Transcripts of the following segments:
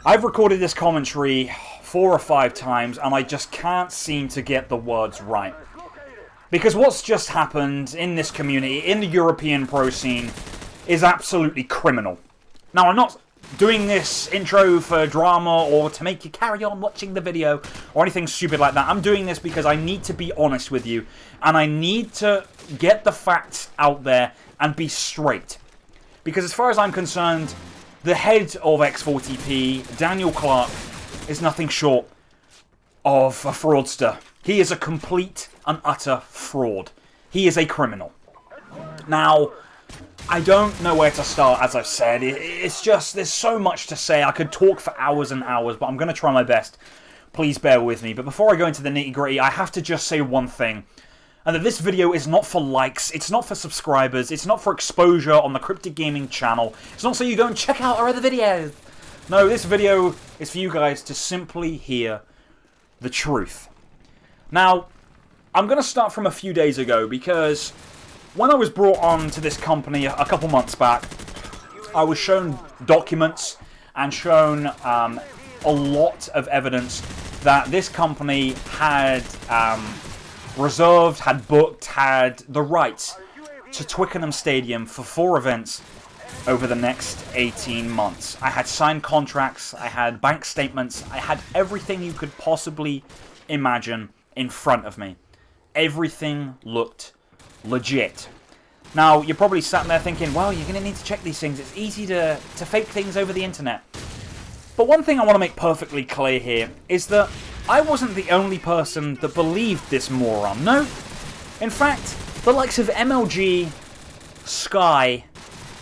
I've recorded this commentary 4 or 5 times, and I just can't seem to get the words right. Because what's just happened in this community, in the European pro scene, is absolutely criminal. Now, I'm not doing this intro for drama or to make you carry on watching the video or anything stupid like that. I'm doing this because I need to be honest with you, and I need to get the facts out there and be straight. Because as far as I'm concerned, the head of X4TP, Daniel Clark, is nothing short of a fraudster. He is a complete and utter fraud. He is a criminal. Now, I don't know where to start, as I've said. It's just, there's so much to say. I could talk for hours and hours, but I'm going to try my best. Please bear with me. But before I go into the nitty-gritty, I have to just say one thing. And that this video is not for likes, it's not for subscribers, it's not for exposure on the Cryptic Gaming channel. It's not so you go and check out our other videos. No, this video is for you guys to simply hear the truth. Now, I'm going to start from a few days ago, because when I was brought on to this company a couple months back, I was shown documents and shown a lot of evidence that this company had reserved, had booked, had the rights to Twickenham Stadium for 4 events over the next 18 months. I had signed contracts, I had bank statements, I had everything you could possibly imagine in front of me. Everything looked legit. Now, you're probably sat there thinking, well, you're going to need to check these things. It's easy to fake things over the internet. But one thing I want to make perfectly clear here is that I wasn't the only person that believed this moron. No. In fact, the likes of MLG, Sky,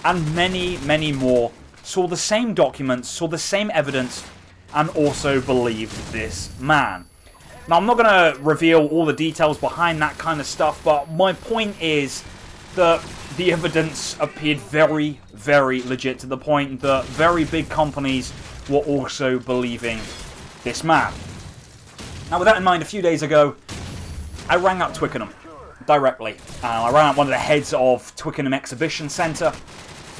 and many, many more saw the same documents, saw the same evidence, and also believed this man. Now, I'm not going to reveal all the details behind that kind of stuff, but my point is that the evidence appeared very, very legit, to the point that very big companies were also believing this man. Now, with that in mind, a few days ago, I rang up Twickenham directly. I rang up one of the heads of Twickenham Exhibition Centre,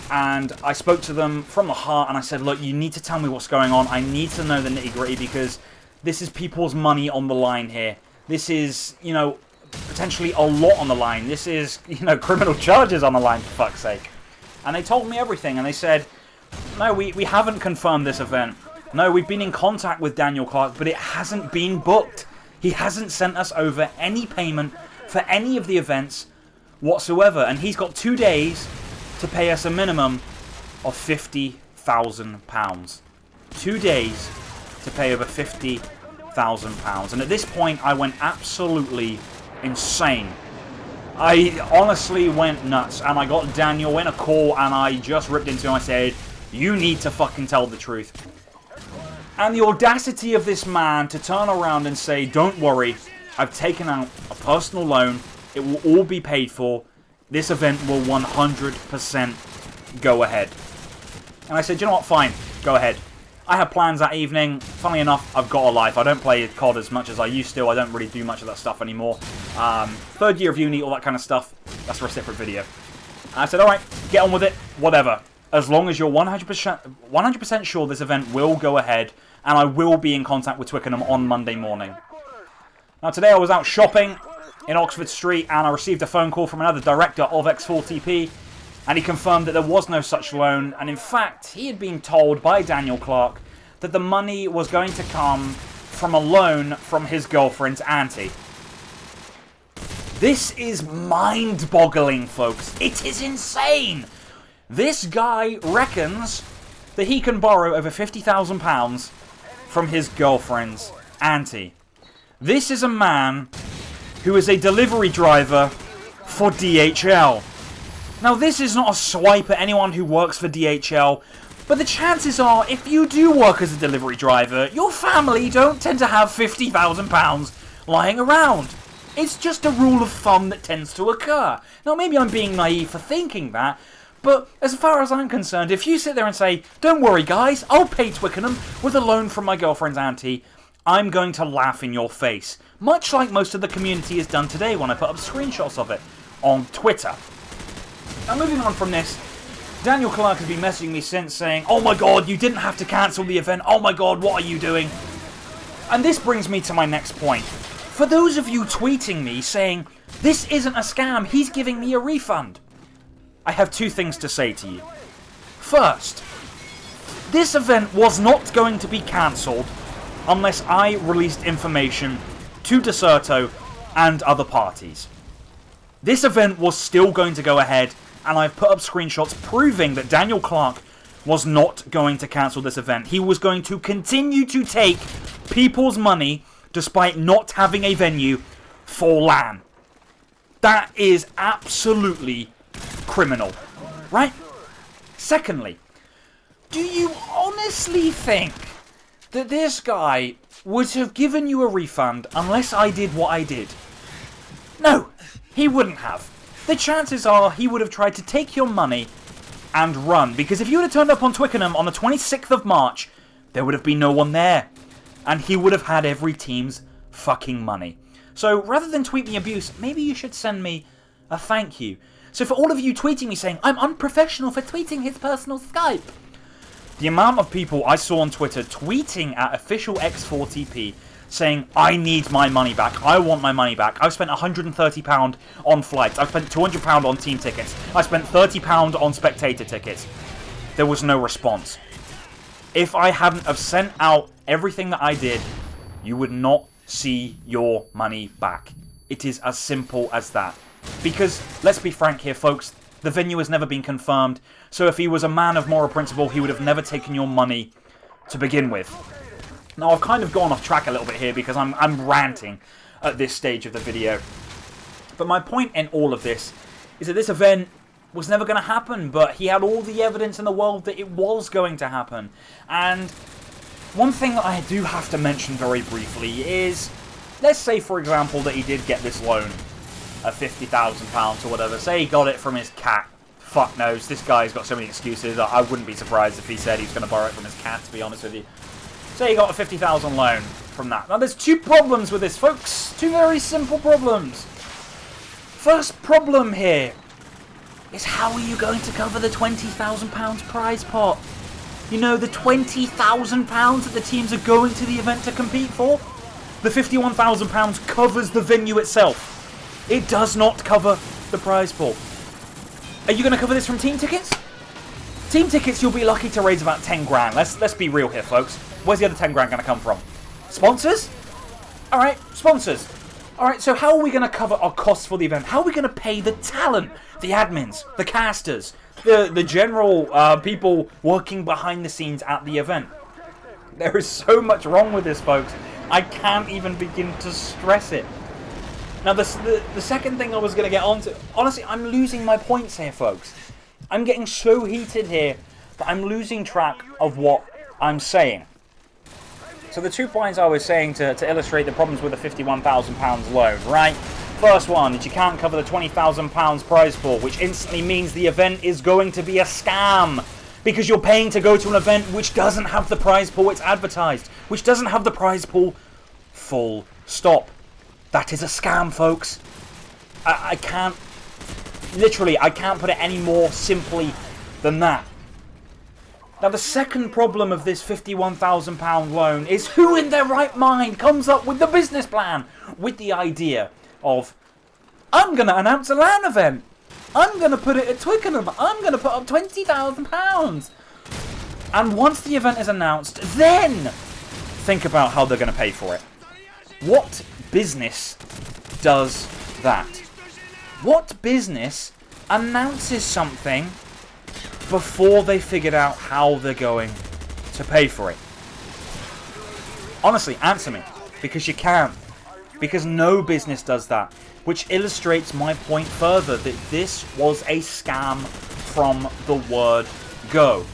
and I spoke to them from the heart, and I said, look, you need to tell me what's going on. I need to know the nitty-gritty, because this is people's money on the line here. This is, you know, potentially a lot on the line. This is, you know, criminal charges on the line, for fuck's sake. And they told me everything, and they said, no, we haven't confirmed this event. No, we've been in contact with Daniel Clark, but it hasn't been booked. He hasn't sent us over any payment for any of the events whatsoever. And he's got 2 days to pay us a minimum of £50,000. 2 days to pay over £50,000. And at this point, I went absolutely insane. I honestly went nuts. And I got Daniel in a call, and I just ripped into him. I said, you need to fucking tell the truth. And the audacity of this man to turn around and say, don't worry, I've taken out a personal loan, it will all be paid for, this event will 100% go ahead. And I said, you know what, fine, go ahead. I had plans that evening. Funnily enough, I've got a life. I don't play COD as much as I used to. I don't really do much of that stuff anymore. 3rd year of uni, all that kind of stuff, that's for a separate video. And I said, alright, get on with it, whatever. As long as you're 100% sure this event will go ahead, and I will be in contact with Twickenham on Monday morning. Now, today I was out shopping in Oxford Street, and I received a phone call from another director of X4TP, and he confirmed that there was no such loan, and in fact, he had been told by Daniel Clark that the money was going to come from a loan from his girlfriend's auntie. This is mind-boggling, folks. It is insane! This guy reckons that he can borrow over £50,000 from his girlfriend's auntie. This is a man who is a delivery driver for DHL. Now, this is not a swipe at anyone who works for DHL, but the chances are, if you do work as a delivery driver, your family don't tend to have £50,000 lying around. It's just a rule of thumb that tends to occur. Now, maybe I'm being naive for thinking that, but as far as I'm concerned, if you sit there and say, don't worry guys, I'll pay Twickenham with a loan from my girlfriend's auntie, I'm going to laugh in your face. Much like most of the community has done today when I put up screenshots of it on Twitter. Now, moving on from this, Daniel Clark has been messaging me since saying, oh my god, you didn't have to cancel the event. Oh my god, what are you doing? And this brings me to my next point. For those of you tweeting me saying, this isn't a scam, he's giving me a refund, I have two things to say to you. First, this event was not going to be cancelled unless I released information to Deserto and other parties. This event was still going to go ahead, and I've put up screenshots proving that Daniel Clark was not going to cancel this event. He was going to continue to take people's money despite not having a venue for LAN. That is absolutely criminal, right? Secondly, do you honestly think that this guy would have given you a refund unless I did what I did? No, he wouldn't have. The chances are he would have tried to take your money and run, because if you would have turned up on Twickenham on the 26th of March, there would have been no one there, and he would have had every team's fucking money. So rather than tweet me abuse, maybe you should send me a thank you. So for all of you tweeting me saying, I'm unprofessional for tweeting his personal Skype, the amount of people I saw on Twitter tweeting at official X4TP saying, I need my money back, I want my money back, I've spent £130 on flights, I've spent £200 on team tickets, I spent £30 on spectator tickets. There was no response. If I hadn't have sent out everything that I did, you would not see your money back. It is as simple as that. Because, let's be frank here folks, the venue has never been confirmed, so if he was a man of moral principle, he would have never taken your money to begin with. Now, I've kind of gone off track a little bit here because I'm ranting at this stage of the video. But my point in all of this is that this event was never going to happen, but he had all the evidence in the world that it was going to happen. And one thing that I do have to mention very briefly is, let's say, for example, that he did get this loan of £50,000 or whatever. Say he got it from his cat. Fuck knows. This guy's got so many excuses. I wouldn't be surprised if he said he was going to borrow it from his cat, to be honest with you. Say he got a £50,000 loan from that. Now, there's two problems with this, folks. Two very simple problems. First problem here is, how are you going to cover the £20,000 prize pot? You know, the £20,000 that the teams are going to the event to compete for? The £51,000 covers the venue itself. It does not cover the prize pool. Are you going to cover this from team tickets? Team tickets, you'll be lucky to raise about 10 grand. Let's be real here, folks. Where's the other 10 grand going to come from? Sponsors? Alright, sponsors. Alright, so how are we going to cover our costs for the event? How are we going to pay the talent, the admins, the casters, the general people working behind the scenes at the event? There is so much wrong with this, folks. I can't even begin to stress it. Now, the second thing I was going to get onto... Honestly, I'm losing my points here, folks. I'm getting so heated here that I'm losing track of what I'm saying. So the 2 points I was saying to illustrate the problems with the £51,000 loan, right? First one, that you can't cover the £20,000 prize pool, which instantly means the event is going to be a scam. Because you're paying to go to an event which doesn't have the prize pool it's advertised. Which doesn't have the prize pool, full stop. That is a scam, folks. I can't... Literally, I can't put it any more simply than that. Now, the second problem of this £51,000 loan is, who in their right mind comes up with the business plan? With the idea of, I'm going to announce a LAN event. I'm going to put it at Twickenham. I'm going to put up £20,000. And once the event is announced, then think about how they're going to pay for it. What business does that? What business announces something before they figured out how they're going to pay for it? Honestly, answer me. Because you can't. Because no business does that. Which illustrates my point further, that this was a scam from the word go.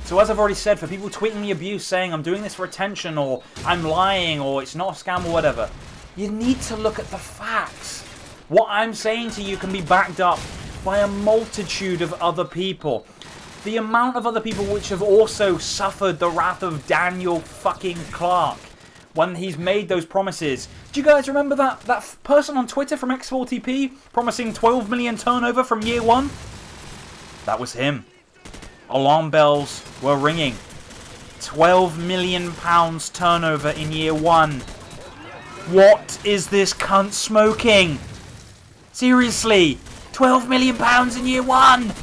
So as I've already said, for people tweeting me abuse saying I'm doing this for attention, or I'm lying, or it's not a scam or whatever, you need to look at the facts. What I'm saying to you can be backed up by a multitude of other people. The amount of other people which have also suffered the wrath of Daniel fucking Clark when he's made those promises. Do you guys remember that person on Twitter from X4TP promising 12 million turnover from year one? That was him. Alarm bells were ringing. £12 million turnover in year 1. What is this cunt smoking? Seriously, £12 million in year 1.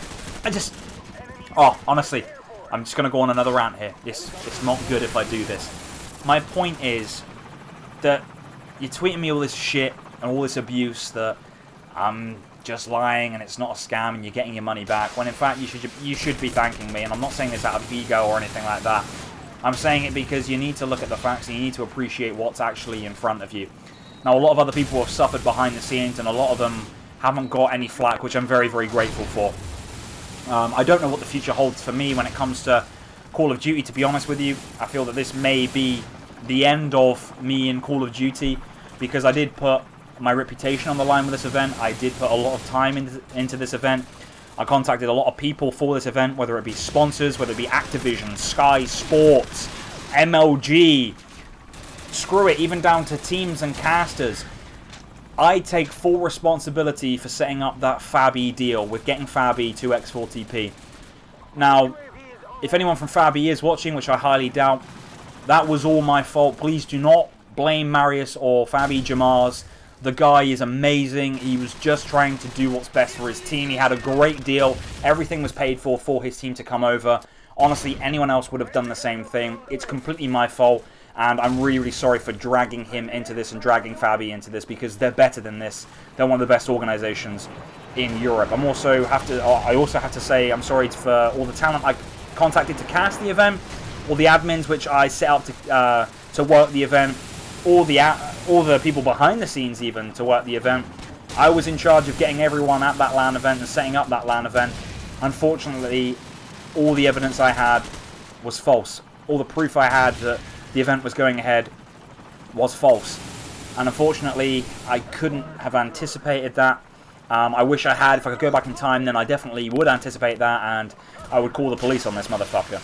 Honestly, I'm just going to go on another rant here. It's not good if I do this. My point is that you're tweeting me all this shit and all this abuse that I'm just lying and it's not a scam and you're getting your money back, when in fact you should be thanking me. And I'm not saying this out of ego or anything like that. I'm saying it because you need to look at the facts and you need to appreciate what's actually in front of you. Now, a lot of other people have suffered behind the scenes and a lot of them haven't got any flack, which I'm very, very grateful for. I don't know what the future holds for me when it comes to Call of Duty, to be honest with you. I feel that this may be the end of me in Call of Duty, because I did put my reputation on the line with this event. I did put a lot of time into this event. I contacted a lot of people for this event, whether it be sponsors, whether it be Activision, Sky Sports, MLG, screw it, even down to teams and casters. I take full responsibility for setting up that Fabi deal with getting Fabi to X4TP. Now, if anyone from Fabi is watching, which I highly doubt, that was all my fault. Please do not blame Marius or Fabi Jamars. The guy is amazing. He was just trying to do what's best for his team. He had a great deal. Everything was paid for his team to come over. Honestly, anyone else would have done the same thing. It's completely my fault. And I'm really, really sorry for dragging him into this and dragging Fabi into this, because they're better than this. They're one of the best organizations in Europe. I also have to say I'm sorry for all the talent I contacted to cast the event, all the admins which I set up to work the event, all the people behind the scenes even to work the event. I was in charge of getting everyone at that LAN event and setting up that LAN event. Unfortunately, all the evidence I had was false. All the proof I had that the event was going ahead was false. And unfortunately, I couldn't have anticipated that. I wish I had. If I could go back in time, then I definitely would anticipate that, and I would call the police on this motherfucker.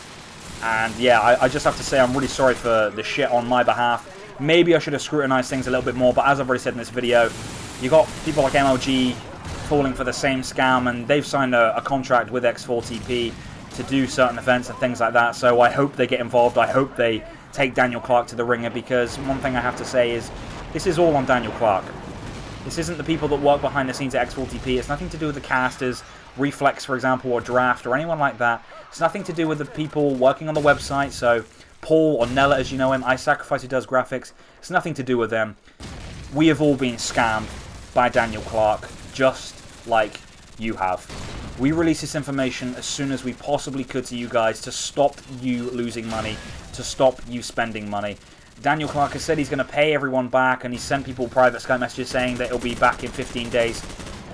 And yeah, I just have to say I'm really sorry for the shit on my behalf. Maybe I should have scrutinized things a little bit more, but as I've already said in this video, you got people like MLG falling for the same scam, and they've signed a contract with X4TP to do certain events and things like that. So I hope they get involved. I hope they take Daniel Clark to the ringer, because one thing I have to say is this is all on Daniel Clark. This isn't the people that work behind the scenes at X4TP. It's nothing to do with the casters, Reflex, for example, or Draft, or anyone like that. It's nothing to do with the people working on the website. So Paul, or Nella as you know him, iSacrifice, who does graphics. It's nothing to do with them. We have all been scammed by Daniel Clark, just like you have. We released this information as soon as we possibly could to you guys to stop you losing money, to stop you spending money. Daniel Clark has said he's going to pay everyone back, and he sent people private Skype messages saying that he'll be back in 15 days.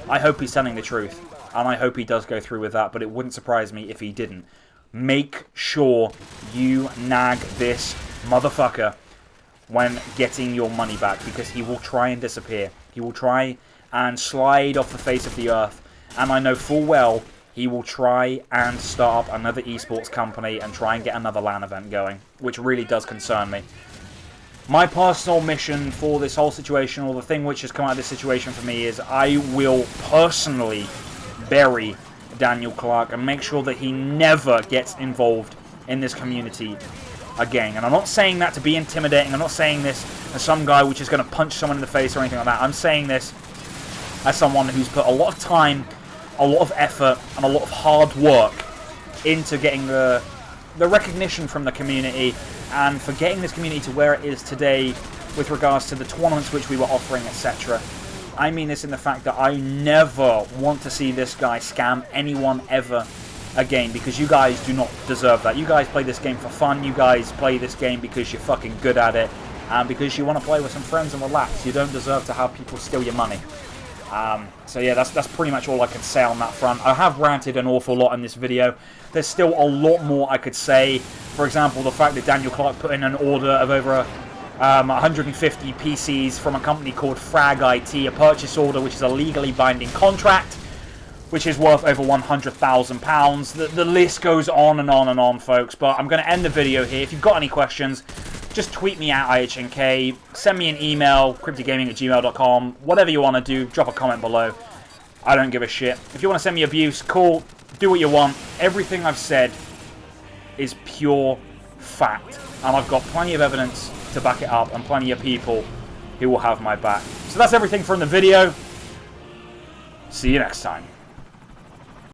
I hope he's telling the truth, and I hope he does go through with that, but it wouldn't surprise me if he didn't. Make sure you nag this motherfucker when getting your money back, because he will try and disappear. He will try and slide off the face of the earth, and I know full well he will try and start up another esports company and try and get another LAN event going, which really does concern me. My personal mission for this whole situation, or the thing which has come out of this situation for me, is I will personally bury Daniel Clark and make sure that he never gets involved in this community again. And I'm not saying that to be intimidating. I'm not saying this as some guy which is going to punch someone in the face or anything like that. I'm saying this as someone who's put a lot of time, a lot of effort, and a lot of hard work into getting the recognition from the community, and for getting this community to where it is today with regards to the tournaments which we were offering, etc. I mean this in the fact that I never want to see this guy scam anyone ever again, because you guys do not deserve that. You guys play this game for fun. You guys play this game because you're fucking good at it, and because you want to play with some friends and relax. You don't deserve to have people steal your money. So yeah, that's pretty much all I can say on that front. I have ranted an awful lot in this video. There's still a lot more I could say. For example, the fact that Daniel Clark put in an order of over 150 PCs from a company called Frag IT, a purchase order which is a legally binding contract, which is worth over £100,000. The list goes on and on and on, folks, but I'm going to end the video here. If you've got any questions, just tweet me at IHNK, send me an email, cryptogaming@gmail.com, whatever you want to do, drop a comment below. I don't give a shit. If you want to send me abuse, cool, do what you want. Everything I've said is pure fact. And I've got plenty of evidence to back it up and plenty of people who will have my back. So that's everything from the video. See you next time.